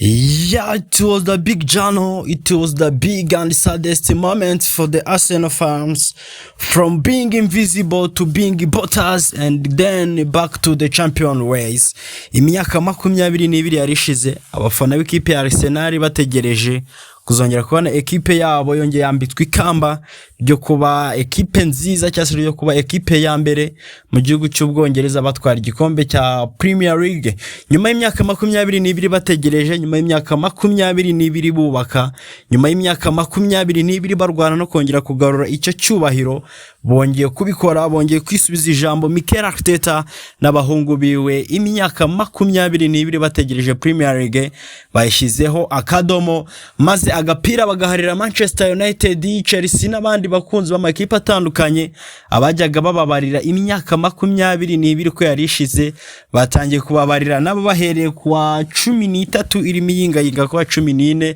Yeah, it was the big journal. It was the big and saddest moment for the Arsenal fans, from being invisible to being butters and then back to the champion ways. Imyaka 22 yarishize abafana b'ikipe ya Arsenal bategereje kuzongera kubona ekipe yabo yongeye yambitswe ikamba ryo kuba ekipe nziza cyase ryo kuba ekipe ya mbere mu gihugu cy'Ubwongereza batwara igikombe cya Premier League nyuma y'imyaka 22 bategereje, nyuma y'imyaka 22 bubaka, nyuma y'imyaka 22 barwana no kongera kugarura icyo cyubahiro. Bongeye kubikora, bongeye kwisubiza ijambo Mikel Arteta n'abahungu biwe. Imyaka 22 bategereje Premier League bayishizeho akadomo, maze agapira bagaharira Manchester United, Chelsea n'abandi bakunzi b'amakipe atandukanye abajyaga bababarira imyaka 22 ko yarishize. Batangiye kubabarira nabo bahereye kwa 13 irimo yingayinga kwa 14.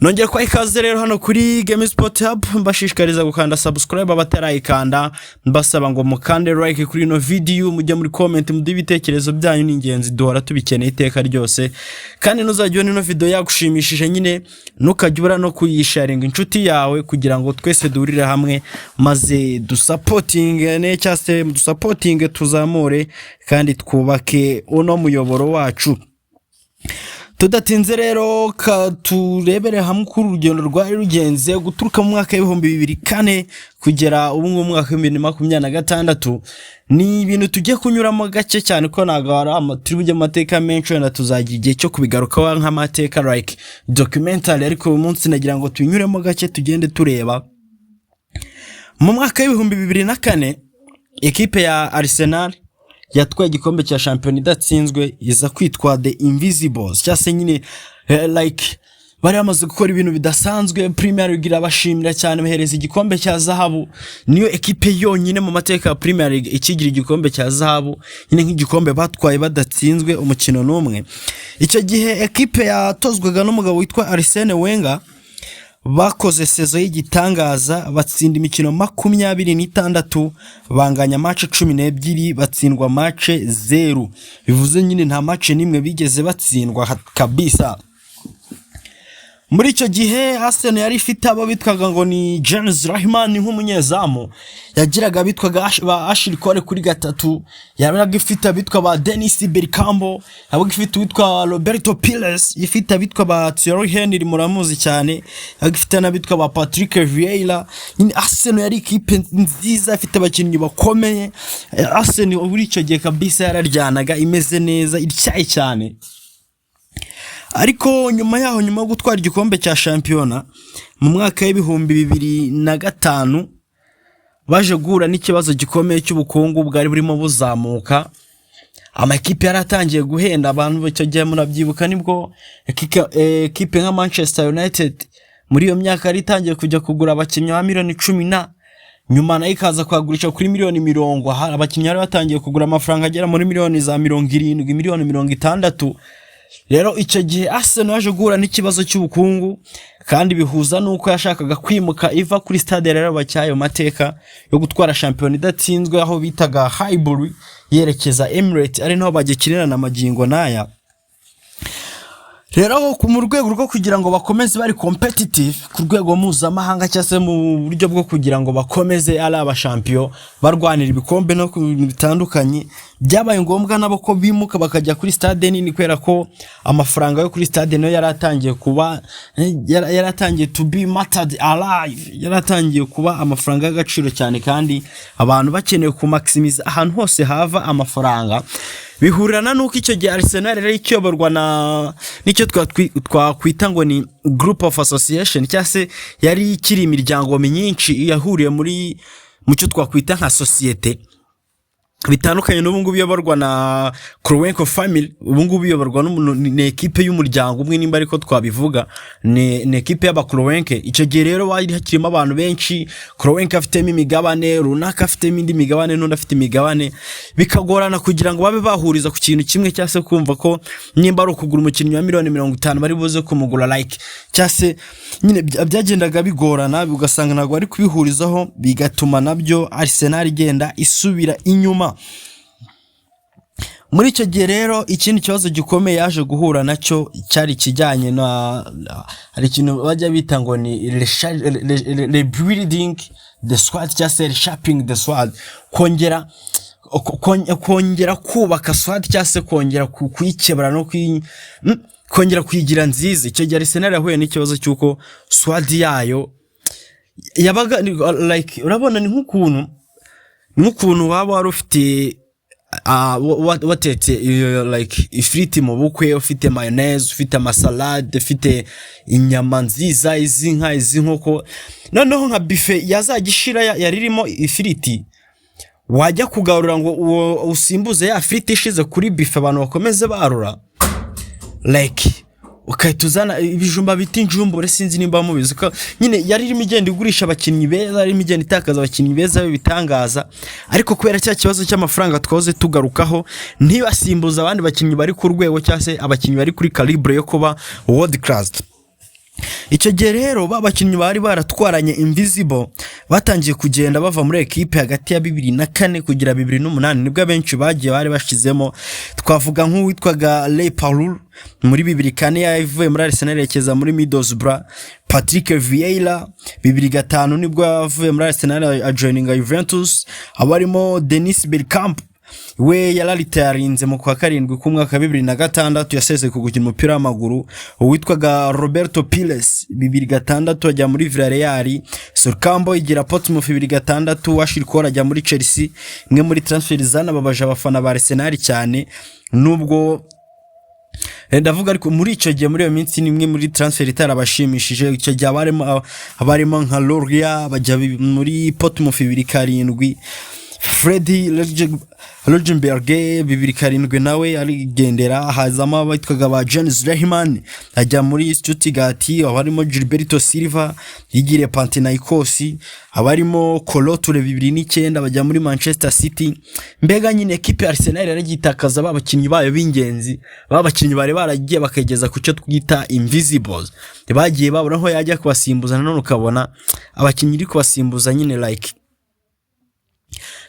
Nongeye kwa ikaze rero hano kuri Game Sport Hub, mbashishikariza gukanda subscribe abatarayikanda, mbasaba ngo mukande like kuri no video, mujye muri comment muduhe ibitekerezo byanyu, n'ingenzi duhora tubikeneye iteka ryose. Kandi nuzajye no video yagushimishije nyine nukajyura no kuyisharinga inshuti yawe kugira ngo twese durire hamwe maze dusupporting cyase dusupporting tuzamure kandi twubake uno muyoboro wacu. Tudatinze rero turebere hamwe kuri urugendo rwari rugenze guturuka mu mwaka wa 2004 kugera ubu mu mwaka wa 2026. Ni ibintu tugiye kunyuramo gake cyane ko nagara amatiribuye amateka menshi na tuzagira igihe cyo kubigaruka nk'amateka like documentary, ariko uyu munsi nagira ngo tunyuremo gake tugende tureba. Mu mwaka wa 2004 ekipe ya Arsenal yatwaye igikombe cya champion idatsinzwe, iza kwitwa The Invisibles, cyase nyine like bari bamaze gukora ibintu bidasanzwe. Premier League irabashimira cyane, bahereza igikombe cya zahabu. Niyo ekipe yonyine mu mateka ya Premier League ikigira igikombe cya zahabu, nyine nk'igikombe batwaye badatsinzwe umukino n'umwe. Icyo gihe ekipe yatozwaga n'umugabo witwa Arsene Wenger bakoze sezo y'igitangaza, batsinda imikino 26, banganya match 12, batsindwa match 0. Bivuze nyine nta match nimwe bigeze batsindwa kabisa. Muri icyo gihe Arsenal yari ifite abo bitwaga ngo ni James Rahman nk'umunyezamu, yagiraga bitwaga Ashley Cole kuri gatatu, yaraga ifite bitwa ba Dennis Bergkamp, abo ifite bitwa Roberto Pires, ifite bitwa ba Thierry Henry muramuzi cyane, agifite na bitwa ba Patrick Vieira. Arsenal yari ikipe nziza ifite abakinnyi bakomeye. Arsenal muri icyo gihe kabisa yararyanaga imeze neza ityaye cyane. Ariko nyuma yaho, nyuma yo gutwara igikombe cya shampiyona mu mwaka wa 2005 baje guhura n'ikibazo gikomeye cy'ubukungu bwari burimo buzamuka. Amakipe yaratangiye guhenda abantu, bacyo gihe murabyibuka nibwo ekipe nka Manchester United muri iyo myaka yari itangiye kujya kugura abakinnyi ba miliyoni 10, nyuma nayo ikaza kwagurisha kuri miliyoni 40. Abakinnyi bari batangiye kugura amafaranga agera muri miliyoni za 70, miliyoni 60. Rero icyo gihe Arsenal yaje guhura n'ikibazo cy'ubukungu, kandi bihuza nuko yashakaga kwimuka iva kuri stade rero bacyayo mateka yo gutwara champion idatsinzwe aho bitaga Highbury yerekeza Emirates, ari naho bagikinira na magingo naya. Rero mu rwego rwo kugira ngo bakomeze bari competitive ku rwego mpuzamahanga cyase mu buryo bwo kugira ngo bakomeze ari aba champion barwanira ibikombe no bitandukanye, byabaye ngombwa nabo ko bimuka bakajya kuri stade nini, kwera ko amafaranga yo kuri stade no yaratangiye kuba yaratangiye to be mattered alive, yaratangiye kuba amafaranga y'agaciro cyane, kandi abantu bakeneye ku maximize ahantu hose hava amafaranga. Bihurana nuko icyo gihe Arsenal rero ikiyoborwa na nicyo twakwita ngo ni group of association, cyase yari ikiri imiryango myinshi yahuriye muri mucyo twakwita nka societe bitandukanye. N'ubu ngubu biyoborwa na Kroenko family, ubu ngubu biyoborwa n'ekipe y'umuryango umwe, nimba ariko twabivuga ni ekipe y'aba Kroenko. Icyo gihe rero bari hakirimo abantu benshi, Kroenko afitemo imigabane, runaka afitemo indi migabane, n'undi afite imigabane, bikagorana kugira ngo babe bahuriza ku kintu kimwe, cyase kumva ko nimba ari ukugura umukinnyi wa miliyoni 50 bari buze kumugura like, cyase nyine byagendaga bigorana, ugasanga ntabwo ari kubihurizaho, bigatuma nabyo Arsenal igenda isubira inyuma. muri icyo gihe rero ikindi kibazo gikomeye yaje guhura nacyo cyari kijyanye na hari ikintu bajya bita ngo ni rebuilding the squad, cyangwa se resharpening the squad, kongera kubaka squad cyangwa se kongera kuyikebura no kongera kuyigira nziza. Icyo gihe Arsenal yahuye n'ikibazo cy'uko squad yayo yabaga like urabona ni nk'ukuntu waba wari ufite watetse like ifiriti mu bukwe, ufite mayonnaise, ufite amasalade, ufite inyama nziza, izi nkoko, noneho nka buffet yazagishira yaririmo ifiriti, wajya kugarura ngo usimbuze ya firiti ishize kuri buffet abantu bakomeze barura like ukayituzana ibijumba biti injumbure, sinzi nimba mubizi ko nyine yaririmo igenda igurisha abakinnyi beza, yaririmo igenda itakaza abakinnyi beza bitangaza, ariko kubera cya kibazo cy'amafaranga twoze tugarukaho ntibasimbuza abandi bakinnyi bari ku rwego cyangwa se abakinnyi bari kuri calibre yo kuba world class. Icyo gihe rero babakinnyi bari baratwaranye invisible batangiye kugenda bava muri equipe hagati ya 2004 kugira 2008 nibwo abenshi bagiye bari bashizemo. Twavuga nk'uwitwaga Ray Paul muri 2004 yavuye muri Arsenal yerekeza muri Middlesbrough, Patrick Vieira 2005 nibwo yavuye muri Arsenal ajoininga Juventus, abarimo Dennis Bergkamp we yararitarinze mu kwa karindwi ku mwaka 2006 yaseze ku gukina umupira w'amaguru. Uwitwaga Roberto Pires 2006 ajya muri Villarreal, Sorkambo igira Portsmouth 2006, Ashikora ajya muri Chelsea. Imwe muri transfer zanababaje abafana ba Arsenal cyane, nubwo ndavuga ariko muri icyo gihe muri iyo minsi nimwe muri transfer itarabashimishije. Icyo gihe abarimo nka Loria bajya muri Portsmouth 2007, Freddy Rogenberg 2007 nawe arigendera, hazamo abitwaga ba Jens Lehmann ajya muri Stuttgart, abarimo Gilberto Silva yigire Panathinaikos, abarimo Koloture 2009 bajya muri Manchester City. Mbega nyine equipe Arsenal yaragitakaza babakinnyi bayo b'ingenzi, babakinnyi bari baragiye bakageza ku cyo twita invisibles, bagiye babura aho yajya kubasimbuza, none ukabona abakinnyi iri kubasimbuza nyine like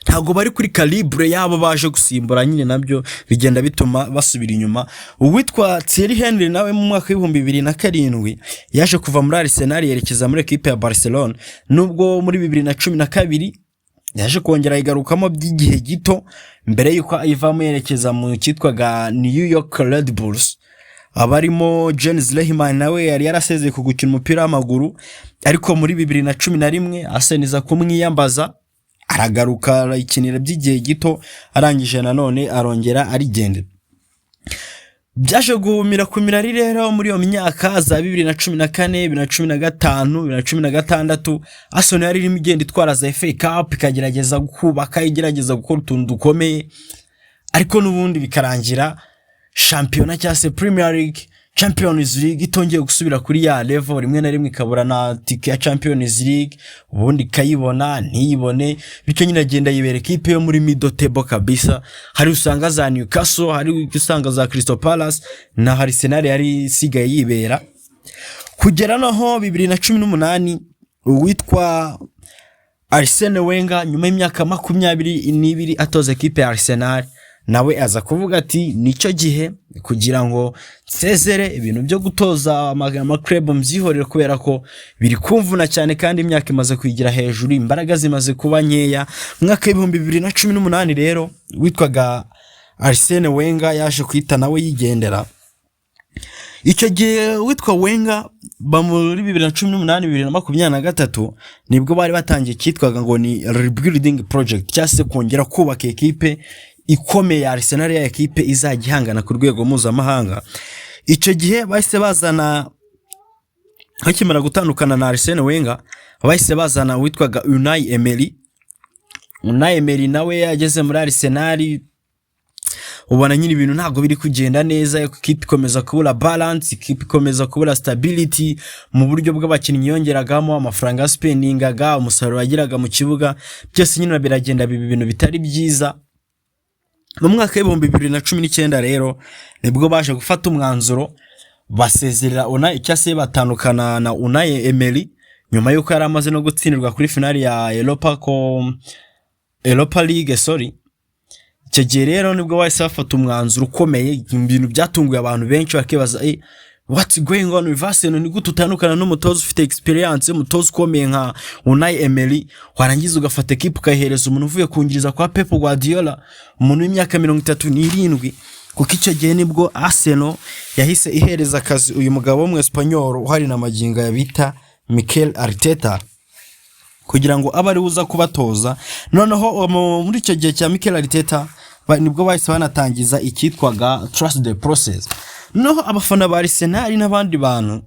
ntago bari kuri calibre yabo baje gusimbura, nyine nabyo bigenda bituma basubira inyuma. Uwitwa Thierry Henry nawe mu mwaka wa 2007 yaje kuva muri Arsenal yerekeza muri equipe ya Barcelona, nubwo muri 2012 yaje kongera igarukamo by'igihe gito mbere yuko ivamo yerekeza mu cyitwaga New York Red Bulls. Abarimo Jens Lehmann nawe yari yarasezeye ku gukina umupira w'amaguru, ariko muri 2011 aseniza kumwiyambaza aragaruka ikinira by'igihe gito, arangije nanone arongera arigendera. Byaje guhumira kumira rero muri iyo myaka za 2014, 2015, 2016 Arsenal yari irimo igenda itwara za FA Cup, ikagerageza kubaka, igerageza gukora utuntu dukomeye, ariko nubundi bikarangira championnat cyangwa se Premier League, Champions League itongeye gusubira kuri ya level, rimwe na rimwe ikabura na tike ya Champions League, ubundi kayibona ntiyibone, bityo nyine agenda yibera equipe yo muri middle table kabisa. Hari usanga za Newcastle, hari usanga za Crystal Palace, na Arsenal yari sigaye yibera kugera naho 2018 uwitwa Arsene Wenger nyuma y'imyaka 22 atoza equipe ya Arsenal, nawe aza kuvuga ati nicyo gihe kugira ngo nsezere ibintu byo gutoza amaklub mbyihorere, kubera ko biri kumvuna cyane kandi imyaka imaze kwigira hejuru, imbaraga zimaze kuba nkeya. Mwaka 2018 rero witwaga Arsene Wenger yaje kwita nawe yigendera. Icyo gihe witwa Wenger muri 2018 2023 nibwo bari batangiye cyitwaga ngo ni rebuilding project, cyase kongera kubaka equipe ikomeye ya Arsenal, ya equipe izagihangana ku rwego mpuzamahanga. Icyo gihe bahise bazana, hakimara gutandukana na Arsene Wenger, bahise bazana witwaga Unai Emery. Unai Emery nawe yageze muri Arsenal, ubona nyine ibintu ntago biri kugenda neza, equipe ikomeza kubura balance, equipe ikomeza kubura stability mu buryo bw'abakinnyi yongeragamo, amafaranga spendingaga, umusaruro yagiraga mu kibuga, byose nyine biragenda bibi ibintu bitari byiza. Mu mwaka wa 2019 rero nibwo baje gufata umwanzuro basezerera Unai, cyase batandukana na Unai Emery nyuma yuko yari amaze no gutsindirwa kuri finali ya Europa League icyo gihe rero nibwo wahise bafata umwanzuro ukomeye, ibintu byatunguye abantu benshi bakibaza what's going on with Arsenal, ni gute utandukana n'umutoza ufite experience, umutoza ukomeye nka Unai Emery, warangiza ugafata equipe ukayihereza umuntu uvuye kungiriza kwa Pep Guardiola, umuntu w'imyaka 37. Kuko icyo gihe nibwo Arsenal yahise ihereza akazi uyu mugabo w'Umwespanyol uhari na magingo ya bita Mikel Arteta, kugira ngo abe ari uza kubatoza. Noneho muri icyo gihe cya Mikel Arteta nibwo bahise banatangiza icyitwaga trust the process. Noneho abafana ba Arsenal n'abandi bantu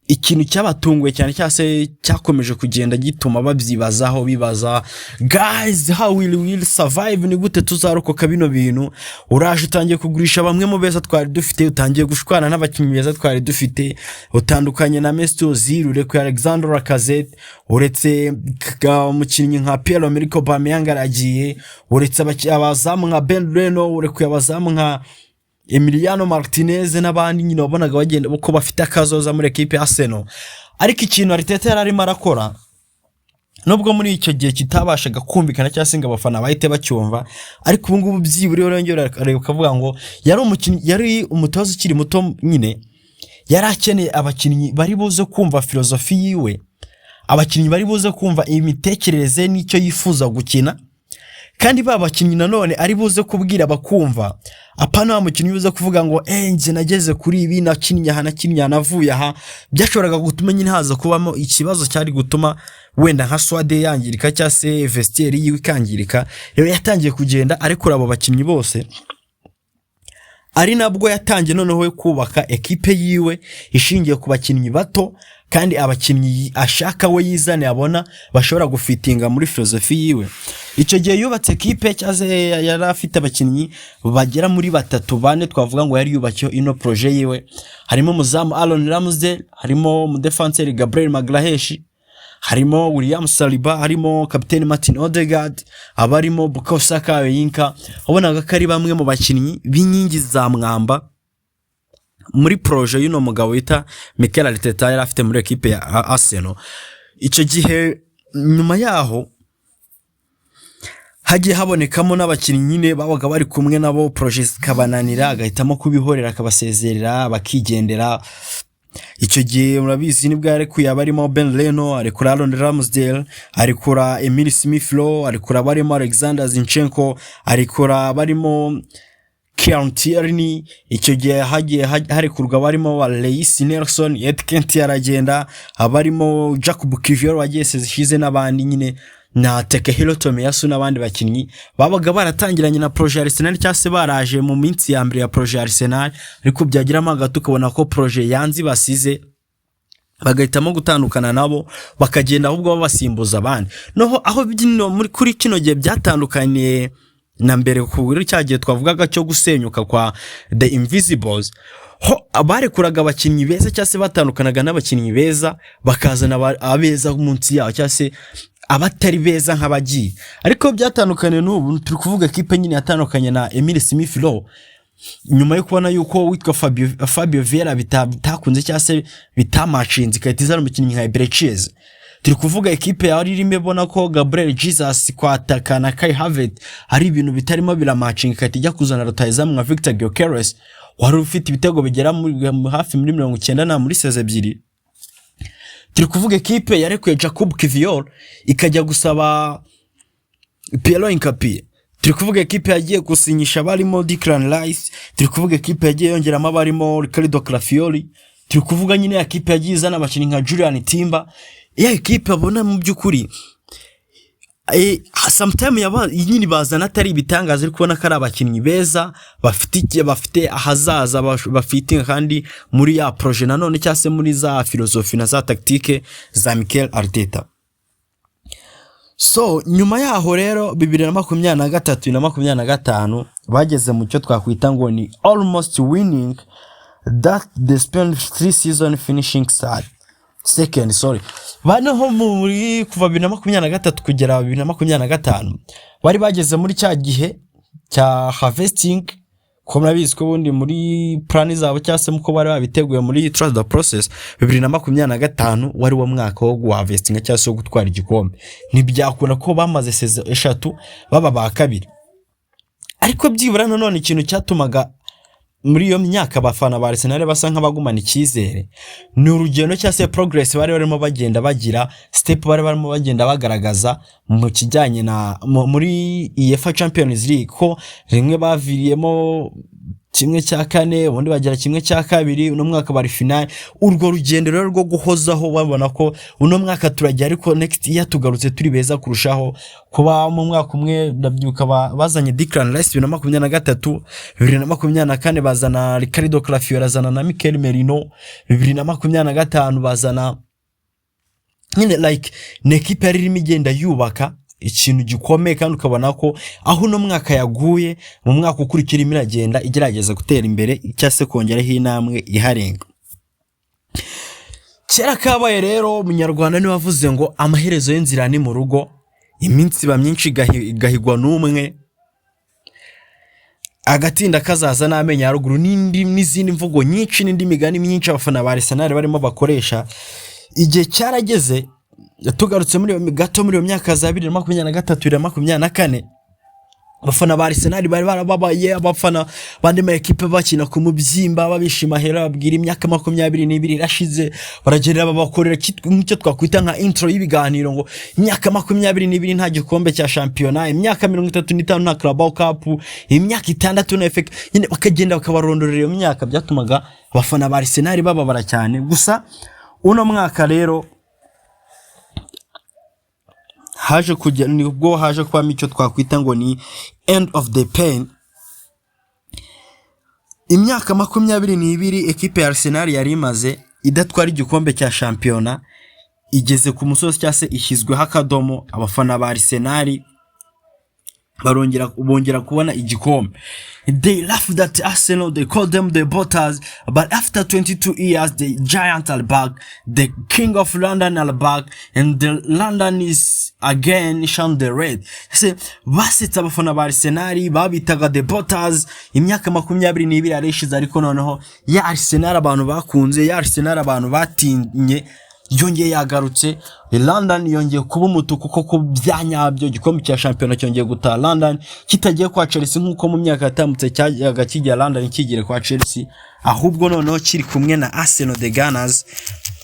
ikintu cyabatunguye cyane cyase cyakomeje kugenda gituma babyibazaho, bibaza guys how will we survive, ni gute tuzarokoka bino bintu. Uraje utangiye kugurisha bamwe mu beza twari dufite, utangiye gushwana n'abakinnyi beza twari dufite, utandukanye na Mesut Ozil, uretse Alexander Lacazette, uretse umukinnyi nka Pierre-Emerick Aubameyang aragiye, uretse abazamu nka Ben Leno, uretse abazamu nka Emiliano Martinez n'abandi nyine wabonaga bagenda uko bafite akazoza muri equipe ya Arsenal. Ariko ikintu Arteta yararimo arakora, nubwo muri icyo gihe kitabashaga kumvikana cyangwa se ngo abafana bahite bacyumva, ariko ubu ngubu byiburiye urengera ukavuga ngo yari umutoza ukiri muto nyine, yari akeneye abakinnyi bari buze kumva filozofi yiwe, abakinnyi bari buze kumva imitekerereze n'icyo yifuza gukina, kandi babakinnyi nanone ari buze kubwira bakumva. Apana umukinnyi uza kuvuga ngo nje nageze kuri ibi nakinnye navuye aha, byashoboraga gutuma nyine haza kubamo ikibazo cyari gutuma wenda nka Swade yangirika cyangwa se vestiaire yiwe ikangirika. Rero yatangiye kugenda ariko abo bakinnyi bose, ari nabwo yatangiye noneho kubaka equipe yiwe ishingiye ku bakinnyi bato, kandi abakinnyi ashaka we yizane abona bashobora gufitinga muri filozofi yiwe. Icyo gihe yubatse equipe cyaze yari afite abakinnyi bagera muri 3-4 twavuga ngo yari yubakiyo ino projet yiwe. Harimo muzamu Aaron Ramsdale, harimo mu defenseur Gabriel Magalhaes, harimo William Saliba, harimo kapiteni Martin Odegaard, abarimo Bukayo Saka, Yinka. Ubonaga ko ari bamwe mu bakinnyi b'inkingi za mwamba muri projet y'uno mugabo yita Mikel Arteta yari afite muri equipe ya Arsenal. Icyo gihe nyuma yaho hagiye habonekamo n'abakinnyi nyine babaga bari kumwe nabo, projet kabananira agahitamo kubihorera akabasezerera bakigendera. Icyo gihe murabizi nibwo yarekuye abarimo Ben Leno, arekura Aaron Ramsdale, arekura Emil Smith Rowe, arekura barimo Alexander Zinchenko, arekura barimo Kieran Tierney. Icyo gihe hagiye harekurwa barimo Reis Nelson, Ed Kent yaragenda, abarimo Jacob Kivior wagiye sezishize n'abandi nyine na Takehiro Tomiyasu n'abandi bakinnyi babaga baratangiranye na projet Arsenal cyangwa se baraje mu minsi ya mbere ya projet Arsenal, ariko byagiramo agato ukabona ko projet yanzi basize bagahitamo gutandukana nabo bakagenda ahubwo babasimbuza abandi. Noho aho muri kuri kino gihe byatandukanye na mbere kuri cyagiye twavugaga cyo gusenyuka kwa The Invisibles, ho abarekuraga abakinnyi beza cyangwa se batandukanaga n'abakinnyi beza bakazana abeza munsi yaho cyangwa se abatari beza nk'abagiye. Ariko byatandukanye n'ubu turi kuvuga equipe nyine yatandukanye na Emil Smith Rowe nyuma yo kubona yuko witwa Fabio Vieira bitakunze cyangwa se bitamashinze ikahita umukinnyi nka Brechies. Turi kuvuga equipe ya irimo bona ko Gabriel Jesus kwataka na Kai Havertz hari ibintu bitarimo biramatching ikahita ijya kuzana rutayizamu nka Victor Gyökeres wari ufite ibitego bigera hafi muri 90 na muri seze ebyiri. Turi kuvuga equipe yarekuye Jacob Kivior ikajya gusaba Piero Incapié. Turi kuvuga equipe yagiye gusinyisha barimo Declan Rice. Turi kuvuga equipe yagiye yongeramo abarimo Riccardo Calafiori. Turi kuvuga nyine equipe yagiye izana abakinnyi nka Julian Timber. Ya equipe abona mu byukuri sometimes nyine bazana atari ibitangaza, ariko ubona ko ari abakinnyi beza bafite ahazaza bafite kandi muri ya projet nanone cyangwa se muri za filozofi na za tactique za Mikel Arteta. So nyuma yaho rero 2023 na 2025 bageze mu cyo twakwita ngo ni almost winning, that they spent 3 season finishing second. Banaho muri kuva 2023 kugera 2025 bari bageze muri cya gihe cya harvesting, ko murabizi ko bundi muri plan zabo cyase muko bari babiteguye muri trust the process. 2025 wari wo mwaka wo harvesting cyase wo gutwara igikombe. Ntibyakura ko bamaze seze eshatu baba ba kabiri, ariko byibura nanone ikintu cyatumaga muri iyo myaka abafana ba Arsenal basa nk'abagumana icyizere ni urugendo cyangwa se progress bari barimo bagenda bagira, step bari barimo bagenda bagaragaza mu kijyanye na muri UEFA Champions League, ko rimwe baviriyemo kimwe cya kane, ubundi bagera kimwe cya kabiri, uno mwaka bari final. Urwo rugendo rero rwo guhozaho babona ko uno mwaka turajya, ariko next year tugarutse turi beza kurushaho. Kuba mu mwaka umwe ndabyuka bazanye Declan Rice 2023, 2024 bazana Ricardo Calafiori, bazana na Mikel Merino, 2025 bazana nyine like ne equipe yari irimo igenda yubaka ikintu gikomeye, kandi ukabona ko aho no mwaka yaguye mu mwaka ukurikira imiragenda igerageza gutera imbere cyase kongeraho inamwe iharenga. Kera kabaye rero umunyarwanda ni wavuze ngo amaherezo y'inzira ni mu rugo, iminsi ba myinshi gahigwa n'umwe, agatinda kazaza n'amenya haruguru, n'izindi mvugo nyinshi n'indi migani myinshi abafana ba Arsenal barimo bakoresha. Igihe cyarageze tugarutse muri gato muri myaka za 2023 2024, abafana ba Arsenal bari barababaye, abafana bandi ma equipe bakina ku mubyimba babishima hera, babwira imyaka 22 irashize, baragerera babakorera nk'icyo twakwita nka intro y'ibiganiro ngo imyaka 22 nta gikombe cya championnat, imyaka 35 nta Carabao Cup, imyaka 6 na FA, nyine bakagenda bakabarondorera iyo myaka, byatumaga abafana ba Arsenal bababara cyane. Gusa uno mwaka rero haje kujya nibwo haje kwa micyo twakwita ngo ni end of the pain. Imyaka 22 equipe ya Arsenal yari imaze idatwara igikombe cya championnat igeze ku musozi cyase ishyizweho akadomo. Abafana ba Arsenal bongera kubona igikombe. They laughed at Arsenal, they called them the Butters, but after 22 years the giant are back, the king of London are back, and the London is again shone the red. Se basitse abafana ba Arsenal babitaga the Butters. Imyaka 22 areshize, ariko noneho ya Arsenal abantu bakunze, ya Arsenal abantu batinye yongeye yagarutse. London yongeye kuba umutuku koko byanyabyo, igikombe cya championnat cyongeye gutaha London, kitagiye kwa Chelsea nkuko mu myaka yatambutse cyaga kijya London kigire kwa Chelsea, ahubwo noneho kiri kumwe na Arsenal the Gunners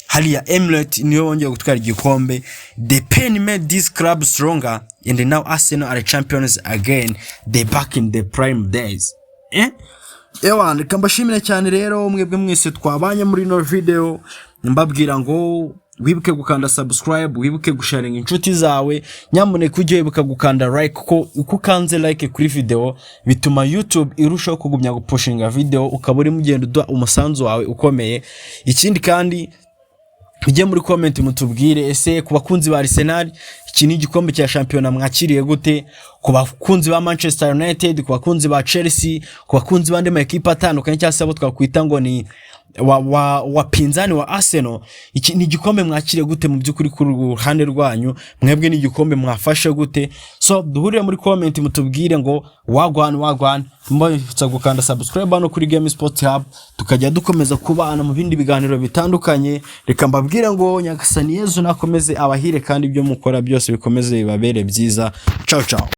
haliya Emirates niyo wongeye gutwara igikombe. The pain made this club stronger, and now Arsenal are champions again, they back in the prime days. Ewa ndikambashimira cyane rero mwebwe mwese twabanye muri no video, mbabwira ngo wibuke gukanda subscribe, wibuke gusharinga inshuti zawe, nyamuneka ujye wibuka gukanda like, ko uko kanze like kuri video bituma YouTube irushaho kugumya gupushinga video, ukaba uri mugenda udwa umusanzu wawe ukomeye. Ikindi kandi ujye muri comment mutubwire ese ku bakunzi ba Arsenal iki ni igikombe cya championnat mwakiriye gute, ku bakunzi ba Manchester United, ku bakunzi ba Chelsea, ku bakunzi bande ma equipe atandukanye cyangwa se abo twakwita ngo ni wapinzani wa Arsenal, iki ni igikombe mwakiriye gute mu byukuri ku ruhande rwanyu, mwebwe ni igikombe mwafashe gute. So duhurire muri comment mutubwire ngo wagwan mbitsa gukanda subscribe hano kuri Game Sport Hub, tukajya dukomeza kubana mu bindi biganiro bitandukanye. Reka mbabwire ngo Nyagasani Yezu nakomeze abahire, kandi ibyo mukora byose bikomeze bibabere byiza. Ciao ciao.